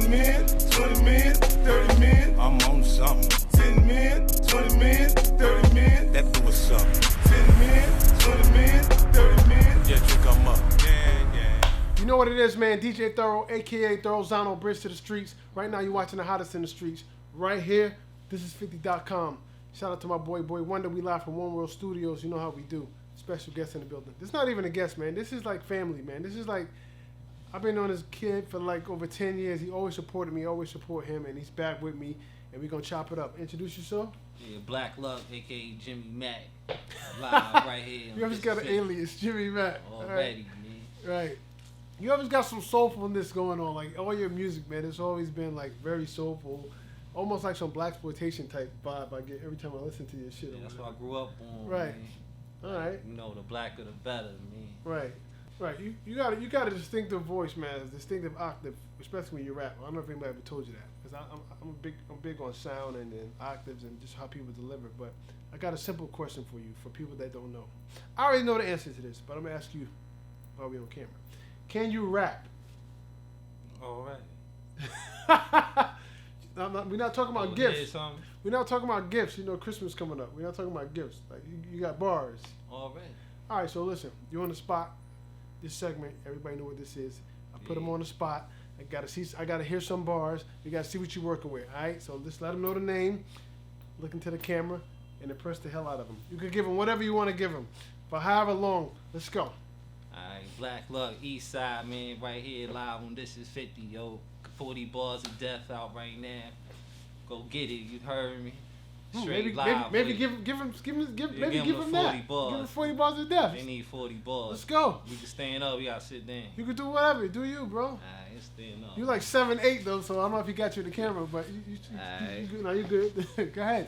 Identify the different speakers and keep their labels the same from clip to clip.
Speaker 1: 10 million, 20 million, 30 million. I'm on something. 10 million, 20 million, 30 million. That do what's up. 10 million, 20 million, 30 million. Yeah, drink them up. Yeah.
Speaker 2: You know what it is, man. DJ Thoro, a.k.a. Thorozano, Bridge to the Streets. Right now, you're watching the hottest in the streets. Right here, this is 50.com. Shout out to my boy Wonder. We live from One World Studios. You know how we do. Special guest in the building. This is not even a guest, man. This is like family, man. This is like, I've been on this kid for like over 10 years. He always supported me, always support him, and he's back with me, and we're going to chop it up. Introduce yourself.
Speaker 3: Yeah, Blak Luck, a.k.a. Jimmy Mack. Live right here.
Speaker 2: You always got an alias, Jimmy Mack.
Speaker 3: Already, man.
Speaker 2: Right. You always got some soulfulness going on. Like, all your music, man, it's always been like very soulful. Almost like some blaxploitation type vibe I get every time I listen to your shit.
Speaker 3: Yeah, that's what I grew up on.
Speaker 2: Right.
Speaker 3: Man.
Speaker 2: All right.
Speaker 3: You know, the blacker the better, man.
Speaker 2: Right. Right. You got a distinctive voice, man. A distinctive octave, especially when you rap. I don't know if anybody ever told you that, because I'm big on sound and octaves and just how people deliver. But I got a simple question for you, for people that don't know. I already know the answer to this, but I'm gonna ask you while we're on camera. Can you rap?
Speaker 3: All right.
Speaker 2: We're not talking about gifts. We're not talking about gifts. You know, Christmas coming up. We're not talking about gifts. Like you got bars.
Speaker 3: All right.
Speaker 2: All right. So listen, you're on the spot. This segment, everybody know what this is. I put them on the spot. I gotta hear some bars. You gotta see what you're working with. All right. So just let them know the name. Look into the camera and impress the hell out of them. You could give them whatever you want to give them, for however long. Let's go.
Speaker 3: Alright, Blak Luck, East Side, man, right here live on This Is 50, yo. 40 bars of death out right now. Go get it, you heard me. Straight live.
Speaker 2: Maybe give him that.
Speaker 3: 40 bars.
Speaker 2: Give him 40 bars of death.
Speaker 3: They need 40 bars.
Speaker 2: Let's go.
Speaker 3: We can stand up, we gotta sit down.
Speaker 2: You can do whatever. Do you, bro?
Speaker 3: Alright, let's stand up.
Speaker 2: You like 7'8" though, so I don't know if he got you the camera, but you good. No, you good. Go ahead.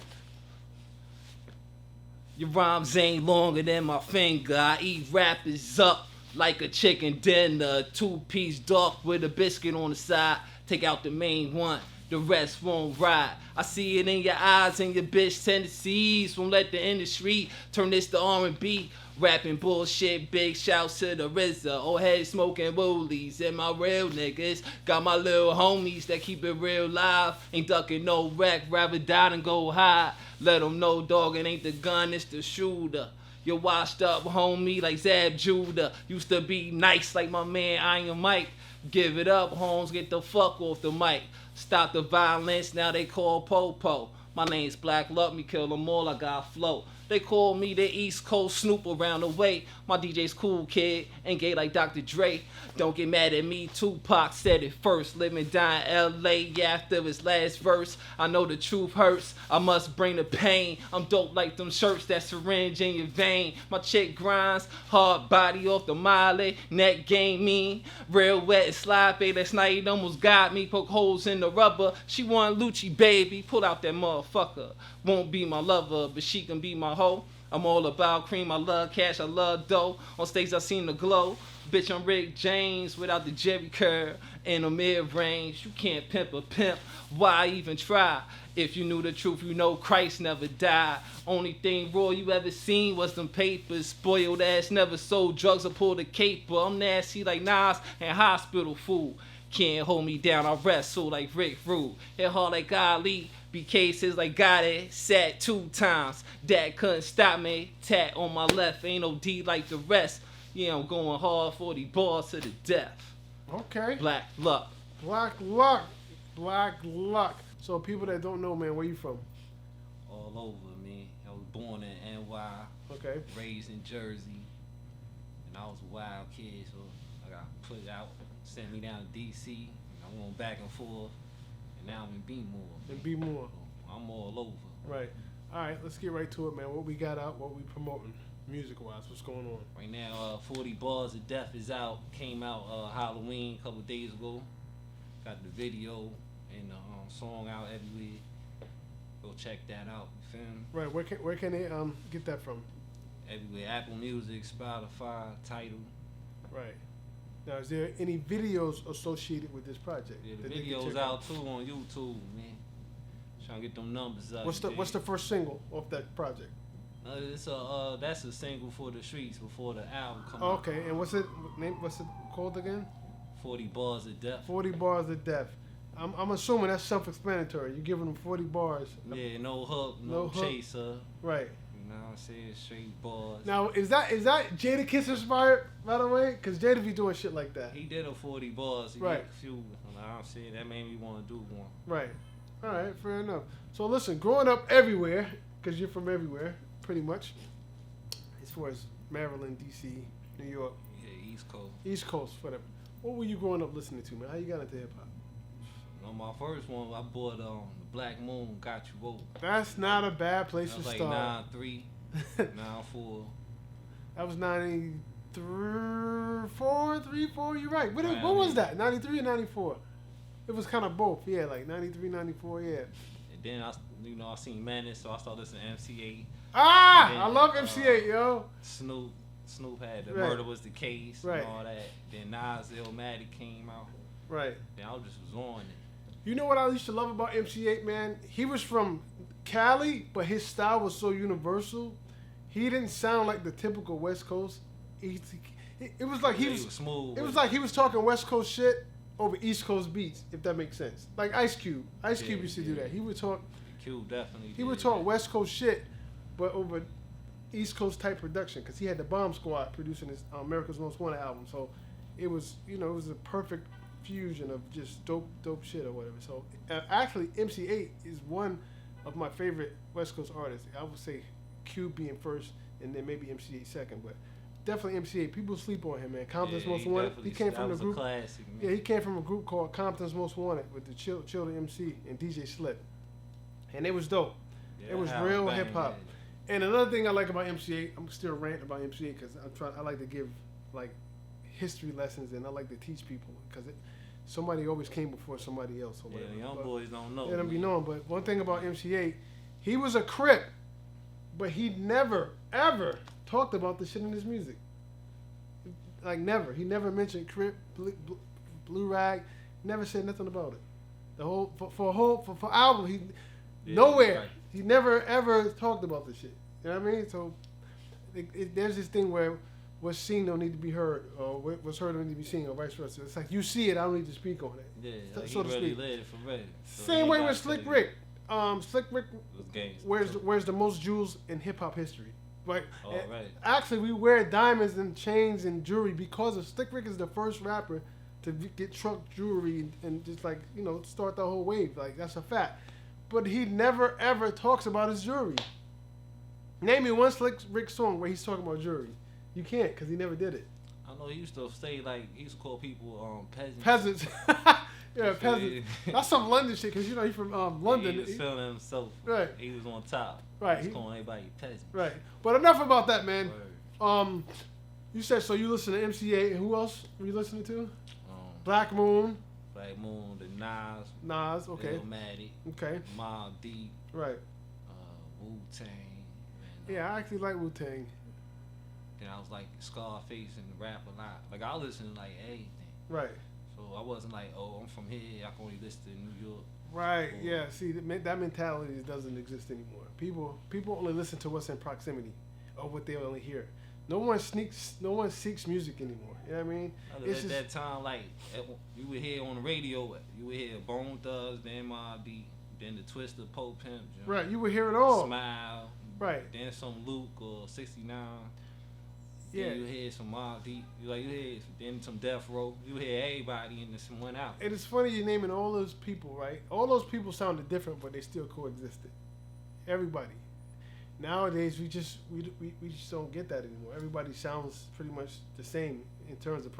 Speaker 3: Your rhymes ain't longer than my finger. I eat rappers up like a chicken dinner. 2-piece dark with a biscuit on the side. Take out the main one, the rest won't ride. I see it in your eyes and your bitch tendencies. Won't let the industry turn this to R&B. Rapping bullshit, big shouts to the RZA. Old head smoking woolies and my real niggas. Got my little homies that keep it real live. Ain't ducking no wreck, rather die than go high. Let them know, dog, it ain't the gun, it's the shooter. You washed up homie like Zab Judah. Used to be nice like my man Iron Mike. Give it up, Holmes, get the fuck off the mic. Stop the violence, now they call Popo. My name's Blak Luck, me kill them all, I got flow. They call me the East Coast Snoop around the way. My DJ's cool, kid, ain't gay like Dr. Dre. Don't get mad at me, Tupac said it first. Live and die in LA after his last verse. I know the truth hurts, I must bring the pain. I'm dope like them shirts that syringe in your vein. My chick grinds, hard body off the molly. Neck game mean, real wet and sloppy. Last night almost got me, poke holes in the rubber. She want Lucci, baby, pull out that motherfucker. Won't be my lover, but she can be my hoe. I'm all about cream, I love cash, I love dough. On stage I seem to glow. Bitch, I'm Rick James without the Jerry curl in the mid-range. You can't pimp a pimp, why even try? If you knew the truth, you know Christ never died. Only thing raw you ever seen was them papers. Spoiled ass never sold drugs or pulled a caper. I'm nasty like Nas and hospital food. Can't hold me down, I wrestle like Rick Rude. Hit hard like Ali. Be cases like got it, sat 2 times. Dad couldn't stop me. Tat on my left, ain't no D like the rest. Yeah, I'm going hard, 40 bars to the death.
Speaker 2: Okay.
Speaker 3: Blak Luck.
Speaker 2: Blak Luck. Blak Luck. So people that don't know, man, where you from?
Speaker 3: All over, man. I was born in NY. Okay. Raised in Jersey. And I was a wild kid, so I got put out, sent me down to DC. I went back and forth. And now I'm in B-More.
Speaker 2: In B-More.
Speaker 3: So I'm all over.
Speaker 2: Right. All right, let's get right to it, man. What we got out, what we promoting, music-wise, what's going on?
Speaker 3: Right now, 40 Bars of Death is out. Came out Halloween a couple days ago. Got the video and the song out everywhere. Go check that out. You feel me?
Speaker 2: Right. Where can they get that from?
Speaker 3: Everywhere. Apple Music, Spotify, Tidal.
Speaker 2: Right. Now, is there any videos associated with this project?
Speaker 3: Yeah, the video's out too on YouTube, man. Trying to get them numbers up.
Speaker 2: What's the first single off that project?
Speaker 3: That's a single for the streets before the album comes out.
Speaker 2: Okay, and what's it called again?
Speaker 3: 40 Bars of Death.
Speaker 2: 40 Bars of Death. I'm assuming that's self-explanatory. You're giving them 40 bars.
Speaker 3: Yeah, no hook, no chaser.
Speaker 2: Right.
Speaker 3: You know what I'm saying? Straight bars.
Speaker 2: Now, is that Jada Kiss inspired, by the way? Because Jada be doing shit like that.
Speaker 3: He did a 40 bars. He
Speaker 2: Right.
Speaker 3: did a few. You know what I'm saying? That made me want to do one.
Speaker 2: Right. All right, fair enough. So listen, growing up everywhere, because you're from everywhere, pretty much, as far as Maryland, D.C., New York.
Speaker 3: Yeah, East Coast.
Speaker 2: East Coast, whatever. What were you growing up listening to, man? How you got into hip-hop?
Speaker 3: On my first one, I bought the Black Moon, Got You Woke.
Speaker 2: That's not a bad place
Speaker 3: That
Speaker 2: to
Speaker 3: was
Speaker 2: start.
Speaker 3: like 9-3, 9-4.
Speaker 2: That was 93, 4. You're right. What was that? 93 or 94? It was kind of both. Yeah, like 93, 94. Yeah.
Speaker 3: And then I seen Menace, so I started listening to MC8.
Speaker 2: Ah,
Speaker 3: then,
Speaker 2: I love MC8, yo.
Speaker 3: Snoop had the
Speaker 2: Right.
Speaker 3: Murder Was the Case
Speaker 2: Right.
Speaker 3: and all that. Then Nas Illmatic came out.
Speaker 2: Right.
Speaker 3: Then I just was on it.
Speaker 2: You know what I used to love about MC8, man? He was from Cali, but his style was so universal. He didn't sound like the typical West Coast. It was like he was
Speaker 3: smooth.
Speaker 2: It was like he was talking West Coast shit over East Coast beats, if that makes sense. Like Ice Cube. Ice Cube used to do that. He would talk.
Speaker 3: Cube definitely.
Speaker 2: He would talk West Coast shit, but over East Coast type production, because he had the Bomb Squad producing his America's Most Wanted album. So it was, it was a perfect fusion of just dope shit or whatever. So actually, MC8 is one of my favorite West Coast artists. I would say Cube being first, and then maybe MC8 second, but definitely MC8. People sleep on him, man. Compton's Most Wanted. He came from the group.
Speaker 3: Classic, man.
Speaker 2: Yeah, he came from a group called Compton's Most Wanted with the Chill the MC and DJ Slip, and it was dope.
Speaker 3: Yeah,
Speaker 2: it was real hip hop. And another thing I like about MC8, I'm still ranting about MC8 because I like to give like history lessons, and I like to teach people because somebody always came before somebody else or whatever.
Speaker 3: Yeah, young boys don't know.
Speaker 2: They don't be knowing. But one thing about MC8, he was a Crip, but he never ever talked about the shit in his music. Like never. He never mentioned Crip, Blue Rag. Never said nothing about it. The whole for album nowhere. Right. He never ever talked about the shit. You know what I mean? So there's this thing where what's seen don't need to be heard, or what's heard don't need to be seen, or vice versa. It's like you see it, I don't need to speak on it.
Speaker 3: Yeah, like
Speaker 2: so
Speaker 3: he
Speaker 2: to
Speaker 3: really
Speaker 2: speak.
Speaker 3: lived for real. So
Speaker 2: same way with Slick Rick. Slick Rick
Speaker 3: wears
Speaker 2: the most jewels in hip hop history. Like,
Speaker 3: right.
Speaker 2: Actually, we wear diamonds and chains and jewelry because of Slick Rick is the first rapper to get trunk jewelry and just like start the whole wave. Like that's a fact. But he never ever talks about his jewelry. Name me one Slick Rick song where he's talking about jewelry. You can't, because he never did it.
Speaker 3: I know he used to say, like, he used to call people peasants.
Speaker 2: Peasants. Yeah, peasants. That's some London shit, because, he's from London.
Speaker 3: He was feeling himself.
Speaker 2: Right.
Speaker 3: He was on top.
Speaker 2: Right.
Speaker 3: He was calling everybody peasants.
Speaker 2: Right. But enough about that, man.
Speaker 3: Word.
Speaker 2: You said, so you listen to MCA, and who else were you listening to? Black Moon.
Speaker 3: Black Moon, the Nas.
Speaker 2: Nas, okay.
Speaker 3: Illmatic.
Speaker 2: Okay.
Speaker 3: Mobb Deep.
Speaker 2: Right.
Speaker 3: Wu-Tang.
Speaker 2: Yeah, I actually like Wu-Tang.
Speaker 3: Then I was like Scarface and rap a lot. Like I listened to like everything.
Speaker 2: Right.
Speaker 3: So I wasn't like, oh, I'm from here. I can only listen to New York.
Speaker 2: Right. Yeah. See, that mentality doesn't exist anymore. People only listen to what's in proximity, or what they only hear. No one seeks music anymore. You know what I mean?
Speaker 3: At that time, like you would hear on the radio, you would hear Bone Thugs, then Mobb Deep, then the Twister, Pope Pimp.
Speaker 2: Right. You would hear it all.
Speaker 3: Smile.
Speaker 2: Right.
Speaker 3: Then some Luke or 69.
Speaker 2: Yeah.
Speaker 3: Then you hear some Mobb Deep. You hear then some Death Row. You hear everybody and some went out.
Speaker 2: And it's funny you're naming all those people, right? All those people sounded different, but they still coexisted. Everybody. Nowadays we just don't get that anymore. Everybody sounds pretty much the same in terms of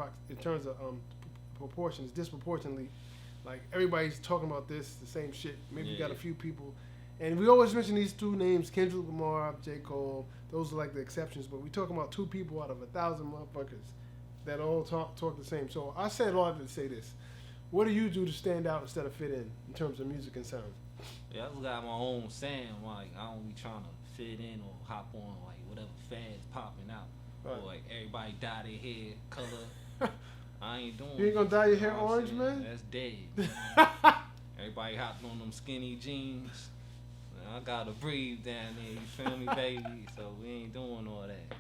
Speaker 2: proportions, disproportionately. Like everybody's talking about the same shit. Maybe you got a few people. And we always mention these two names, Kendrick Lamar, J. Cole. Those are like the exceptions. But we're talking about two people out of 1,000 motherfuckers that all talk the same. So I said all to say this. What do you do to stand out instead of fit in terms of music and sound?
Speaker 3: Yeah, I just got my own sound. Like I don't be trying to fit in or hop on like whatever fad's popping out. Right. Or like everybody dye their hair color. I ain't doing
Speaker 2: You ain't gonna dye your hair orange, man?
Speaker 3: That's dead. Everybody hopping on them skinny jeans. I gotta breathe down there, you feel me, baby? So we ain't doing all that.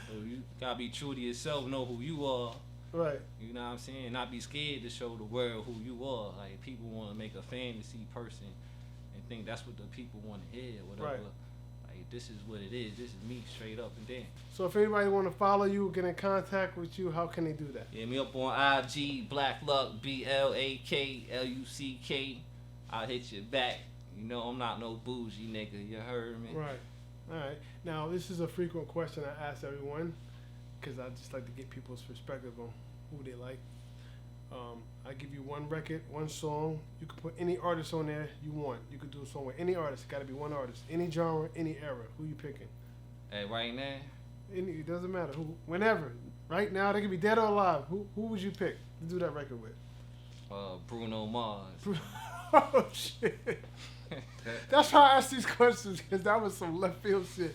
Speaker 3: So you gotta be true to yourself, know who you are,
Speaker 2: Right.
Speaker 3: You know what I'm saying? Not be scared to show the world who you are. Like, people want to make a fantasy person and think that's what the people want to hear, whatever.
Speaker 2: Right.
Speaker 3: Like, this is what it is. This is me straight up and down.
Speaker 2: So if anybody want to follow you, get in contact with you, how can they do that?
Speaker 3: Yeah, me up on IG, Blak Luck, BLAKLUCK. I'll hit you back. You know, I'm not no bougie nigga. You heard me?
Speaker 2: Right. All right. Now, this is a frequent question I ask everyone because I just like to get people's perspective on who they like. I give you one record, one song. You can put any artist on there you want. You could do a song with any artist. It got to be one artist. Any genre, any era. Who you picking?
Speaker 3: Hey, right now?
Speaker 2: It doesn't matter. Who, whenever. Right now, they could be dead or alive. Who would you pick to do that record with?
Speaker 3: Bruno Mars.
Speaker 2: Oh, shit. That's why I asked these questions, because that was some left field shit.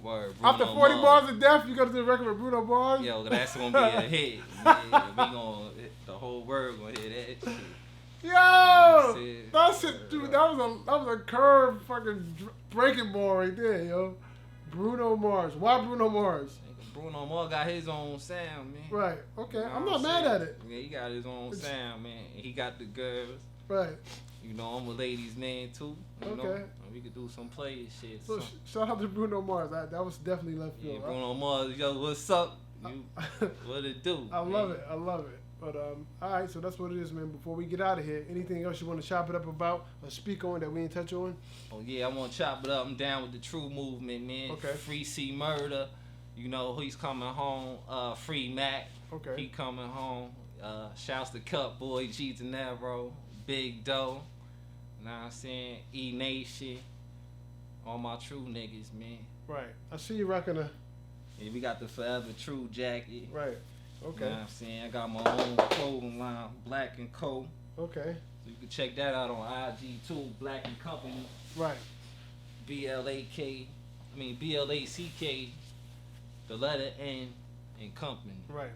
Speaker 3: Word, Bruno
Speaker 2: After 40
Speaker 3: Mars.
Speaker 2: bars of death, you go to the record with Bruno Mars?
Speaker 3: Yo, that's gonna be a hit. Yeah, we gonna, the whole world gonna hear that shit.
Speaker 2: Yo! That's it, dude. That was a curve fucking breaking ball right there, yo. Bruno Mars. Why Bruno Mars?
Speaker 3: Bruno Mars got his own sound, man.
Speaker 2: Right. Okay.
Speaker 3: You know
Speaker 2: I'm
Speaker 3: what
Speaker 2: not mad at it.
Speaker 3: Yeah, he got his own sound, man. He got the girls.
Speaker 2: Right.
Speaker 3: You know, I'm a ladies' man too. You know?
Speaker 2: Okay.
Speaker 3: And we could do some play shit.
Speaker 2: So shout out to Bruno Mars. That was definitely left
Speaker 3: yeah,
Speaker 2: field.
Speaker 3: Bruno Mars, yo, what's up? You, what it do?
Speaker 2: I love it. I love it. But all right, so that's what it is, man. Before we get out of here, anything else you want to chop it up about or speak on that we ain't touch on?
Speaker 3: Oh yeah, I want to chop it up. I'm down with the true movement, man.
Speaker 2: Okay.
Speaker 3: Free C Murder. You know, he's coming home. Free Mac.
Speaker 2: Okay.
Speaker 3: He coming home. Shouts to Cut Boy, G De Niro, Big Doe. You know what I'm saying? E Nation. All my true niggas, man.
Speaker 2: Right. I see you rocking a.
Speaker 3: Yeah, we got the Forever True jacket.
Speaker 2: Right. Okay.
Speaker 3: You know what I'm saying? I got my own clothing line, Black & Co.
Speaker 2: Okay.
Speaker 3: So you can check that out on IG too, Black & Company.
Speaker 2: Right.
Speaker 3: BLACK, the letter N and company.
Speaker 2: Right.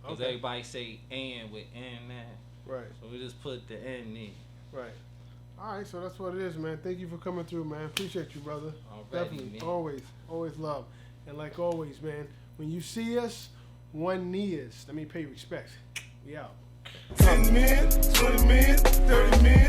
Speaker 3: Because
Speaker 2: Okay.
Speaker 3: everybody say N with N now.
Speaker 2: Right.
Speaker 3: So we just put the N in.
Speaker 2: Right. All right, so that's what it is, man. Thank you for coming through, man. Appreciate you, brother.
Speaker 3: Alrighty,
Speaker 2: Definitely.
Speaker 3: man.
Speaker 2: Always love. And like always, man, when you see us, one knee is. Let me pay respects. We out.
Speaker 1: 10 men, 20 men, 30 men.